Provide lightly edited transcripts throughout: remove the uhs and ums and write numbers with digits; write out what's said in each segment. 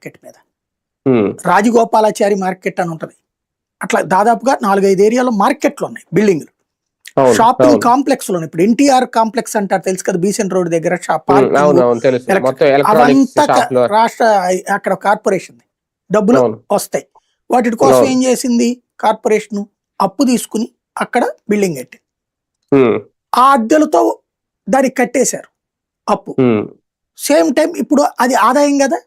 Market మీద. Rajagopalachari market అని ఉంటది. అట్లా దాదాపుగా 4-5 ఏరియాలో మార్కెట్లు ఉన్నాయి, బిల్డింగ్లు, షాపింగ్ కాంప్లెక్స్ లో. ఇప్పుడు ఎన్టీఆర్ కాంప్లెక్స్ అంటారు, తెలుసు కదా, బీసెంట్ రోడ్ దగ్గర అవంతా రాష్ట్ర అక్కడ కార్పొరేషన్ డబ్బులు వస్తాయి. వాటి కోసం ఏం చేసింది కార్పొరేషన్, అప్పు తీసుకుని అక్కడ బిల్డింగ్ కట్టింది. ఆ అద్దెలతో దానికి కట్టేశారు అప్పు. సేమ్ టైం ఇప్పుడు అది ఆదాయం కదా,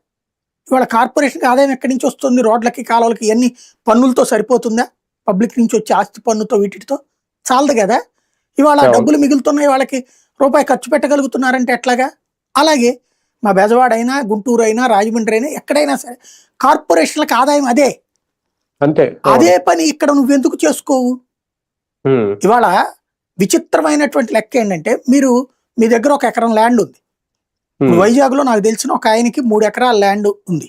ఇవాళ కార్పొరేషన్కి ఆదాయం ఎక్కడి నుంచి వస్తుంది? రోడ్లకి, కాలువలకి, ఇవన్నీ పన్నులతో సరిపోతుందా? పబ్లిక్ నుంచి వచ్చే ఆస్తి పన్నుతో వీటితో చాలదు కదా. ఇవాళ డబ్బులు మిగులుతున్నాయి, వాళ్ళకి రూపాయి ఖర్చు పెట్టగలుగుతున్నారంటే ఎట్లాగా? అలాగే మా బెజవాడ అయినా, గుంటూరు అయినా, రాజమండ్రి అయినా, ఎక్కడైనా సరే కార్పొరేషన్లకు ఆదాయం అదే. అంతే. అదే పని ఇక్కడ నువ్వెందుకు చేసుకోవు? ఇవాళ విచిత్రమైనటువంటి లెక్క ఏంటంటే, మీ దగ్గర 1 ఎకరం ల్యాండ్ ఉంది. వైజాగ్ లో నాకు తెలిసిన ఒక ఆయనకి 3 ఎకరాల ల్యాండ్ ఉంది.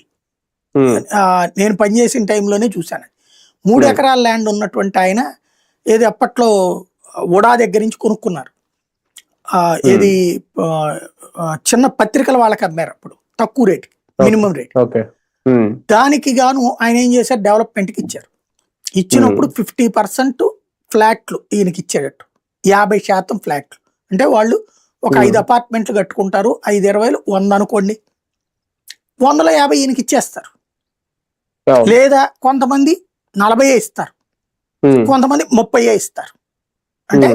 నేను పనిచేసిన టైంలోనే చూశాను. 3 ఎకరాల ల్యాండ్ ఉన్నటువంటి ఆయన ఏది అప్పట్లో ఉడా దగ్గర నుంచి కొనుక్కున్నారు. ఏది చిన్న పత్రికల వాళ్ళకి అమ్మారు అప్పుడు, తక్కువ రేటుకి, మినిమం రేట్. దానికి గాను ఆయన ఏం చేశారు, డెవలప్మెంట్కి ఇచ్చారు. ఇచ్చినప్పుడు 50% ఫ్లాట్లు ఈయనకి ఇచ్చేటట్టు, 50% ఫ్లాట్లు. అంటే వాళ్ళు ఒక 5 అపార్ట్మెంట్లు కట్టుకుంటారు, 5-20 100 అనుకోండి, 100లో 50 ఈయనకి ఇచ్చేస్తారు. లేదా కొంతమంది 40 ఇస్తారు, కొంతమంది 30 ఇస్తారు. అంటే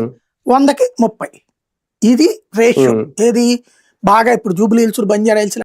100కి 30 ఇది రేషియో. ఏది బాగా ఇప్పుడు జూబ్లీ హిల్స్, బంజారా హిల్స్